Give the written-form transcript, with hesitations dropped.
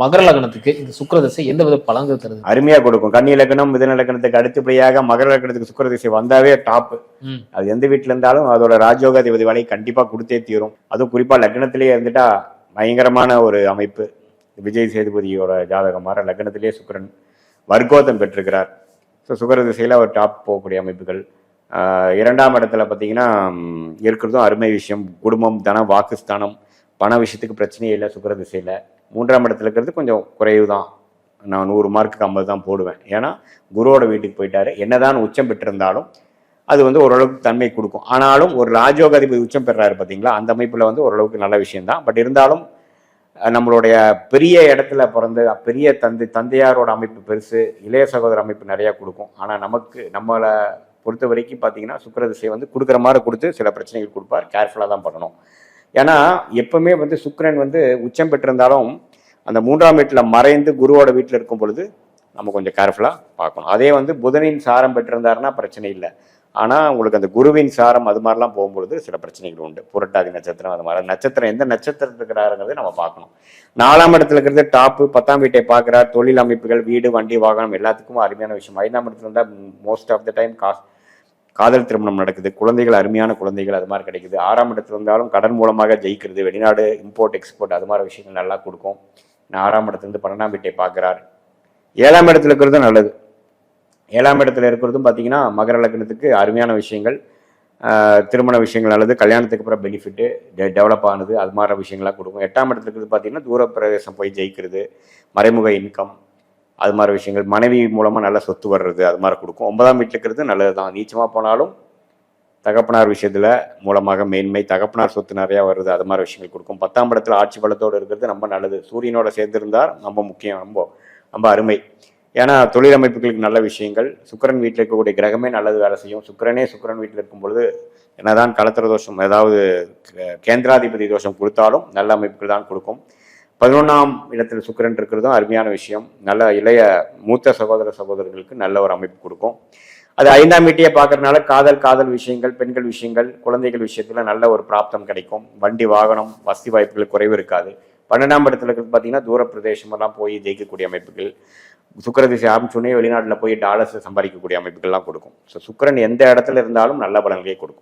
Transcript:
மகர லக்னத்துக்கு இந்த சுக்கிர திசை எந்த வித பலன்கள் தருது? அருமையா கொடுக்கும். கன்னி லக்னம் மிதுன லக்னத்துக்கு அடுத்தபடியாக மகர லக்னத்துக்கு சுக்கிர திசை வந்தாவே டாப். அது எந்த வீட்டுல இருந்தாலும் அதோட ராஜயோகாதிபதி வேலையை கண்டிப்பா கொடுத்தே தீரும். அதுவும் குறிப்பா லக்னத்திலேயே இருந்துட்டா பயங்கரமான ஒரு அமைப்பு. விஜய் சேதுபதியோட ஜாதகம் மாற லக்னத்திலேயே சுக்கிரன் வர்க்கோதம் பெற்றிருக்கிறார். ஸோ சுக்கிர திசையில ஒரு டாப் போகக்கூடிய அமைப்புகள். இரண்டாம் இடத்துல பார்த்தீங்கன்னா இருக்கிறதும் அருமை விஷயம். குடும்பம், தனம், வாக்குஸ்தானம், பண விஷயத்துக்கு பிரச்சனையே இல்லை சுக்கிர திசையில. மூன்றாம் இடத்துல இருக்கிறது கொஞ்சம் குறைவு தான். நான் 100 மார்க்குக்கு 50 தான் போடுவேன். ஏன்னா குருவோட வீட்டுக்கு போயிட்டாரு. என்னதான் உச்சம் பெற்றிருந்தாலும் அது வந்து ஓரளவுக்கு தன்மை கொடுக்கும். ஆனாலும் ஒரு ராஜயோகாதிபதி உச்சம் பெறாரு பார்த்தீங்களா, அந்த அமைப்புல வந்து ஓரளவுக்கு நல்ல விஷயம்தான். பட் இருந்தாலும் நம்மளுடைய பெரிய இடத்துல பிறந்து பெரிய தந்தையாரோட அமைப்பு பெருசு, இளைய சகோதர அமைப்பு நிறையா கொடுக்கும். ஆனால் நம்மளை பொறுத்த வரைக்கும் பார்த்தீங்கன்னா சுக்கிர திசை வந்து கொடுக்குற மாதிரி கொடுத்து சில பிரச்சனைகள் கொடுப்பார். கேர்ஃபுல்லாக தான் பண்ணணும். ஏன்னா எப்பவுமே வந்து சுக்கிரன் வந்து உச்சம் பெற்றிருந்தாலும் அந்த 3ஆம் வீட்டில் மறைந்து குருவோட வீட்டில் இருக்கும் பொழுது நம்ம கொஞ்சம் கேர்ஃபுல்லாக பார்க்கணும். அதே வந்து புதனின் சாரம் பெற்றிருந்தாருன்னா பிரச்சனை இல்லை. ஆனால் உங்களுக்கு அந்த குருவின் சாரம் அது மாதிரிலாம் போகும்பொழுது சில பிரச்சனைகள் உண்டு. புரட்டாதி நட்சத்திரம் அது மாதிரி நட்சத்திரம் எந்த நட்சத்திரத்தில் இருக்கிறாருங்கிறது நம்ம பார்க்கணும். 4ஆம் இடத்துல இருக்கிறது டாப்பு. 10ஆம் வீட்டை பார்க்குறார். தொழில் அமைப்புகள், வீடு, வண்டி, வாகனம் எல்லாத்துக்கும் அருமையான விஷயம். 5ஆம் இடத்துல இருந்தால் மோஸ்ட் ஆஃப் த டைம் காதல் திருமணம் நடக்குது. குழந்தைகள், அருமையான குழந்தைகள் அது மாதிரி கிடைக்குது. 6ஆம் இடத்துல இருந்தாலும் கடன் மூலமாக ஜெயிக்கிறது, வெளிநாடு இம்போர்ட் எக்ஸ்போர்ட் அது மாதிரி விஷயங்கள் நல்லா கொடுக்கும். 6ஆம் இடத்துலேருந்து 12ஆம் வீட்டை பார்க்குறார். 7ஆம் இடத்துல இருக்கிறதும் நல்லது. 7ஆம் இடத்துல இருக்கிறதும் பார்த்தீங்கன்னா மகர லக்னத்துக்கு அருமையான விஷயங்கள். திருமண விஷயங்கள் நல்லது, கல்யாணத்துக்கு அப்புறம் பெனிஃபிட்டு, டெவலப் ஆனது அது மாதிரி விஷயங்கள்லாம் கொடுக்கும். 8ஆம் இடத்துல இருக்கிறது பார்த்தீங்கன்னா தூர பிரதேசம் போய் ஜெயிக்கிறது, மறைமுக இன்கம் அது மாதிரி விஷயங்கள், மனைவி மூலமாக நல்ல சொத்து வர்றது அது மாதிரி கொடுக்கும். 9ஆம் வீட்டில் இருக்கிறது நல்லது தான். நீச்சமாக போனாலும் தகப்பனார் விஷயத்தில் மூலமாக மேன்மை, தகப்பனார் சொத்து நிறையா வருது அது மாதிரி விஷயங்கள் கொடுக்கும். 10ஆம் இடத்துல ஆட்சி பலத்தோடு இருக்கிறது ரொம்ப நல்லது. சூரியனோட சேர்ந்திருந்தால் ரொம்ப முக்கியம், ரொம்ப அருமை. ஏன்னா தொழில் அமைப்புகளுக்கு நல்ல விஷயங்கள். சுக்கிரன் வீட்டில் இருக்கக்கூடிய கிரகமே நல்லது வேலை செய்யும். சுக்கிரன் வீட்டில் இருக்கும் பொழுது என்னதான் கலத்திர தோஷம் ஏதாவது கேந்திராதிபதி தோஷம் கொடுத்தாலும் நல்ல அமைப்புகள் தான் கொடுக்கும். 11ஆம் இடத்துல சுக்கிரன் இருக்கிறதும் அருமையான விஷயம். நல்ல இளைய மூத்த சகோதரர்களுக்கு நல்ல ஒரு அமைப்பு கொடுக்கும். அது 5ஆம் வீட்டையே பார்க்கறதுனால காதல் விஷயங்கள், பெண்கள் விஷயங்கள், குழந்தைகள் விஷயத்துல நல்ல ஒரு பிராப்தம் கிடைக்கும். வண்டி, வாகனம், வசதி வாய்ப்புகள் குறைவு இருக்காது. 12ஆம் இடத்துல இருக்கிறது பார்த்தீங்கன்னா தூர பிரதேசமெல்லாம் போய் ஜெயிக்கக்கூடிய அமைப்புகள். சுக்கிர திசை ஆரம்பிச்சோடனே வெளிநாட்டில் போய் டாலர்ஸ் சம்பாதிக்கக்கூடிய அமைப்புகள்லாம் கொடுக்கும். ஸோ சுக்கிரன் எந்த இடத்துல இருந்தாலும் நல்ல பலன்களை கொடுக்கும்.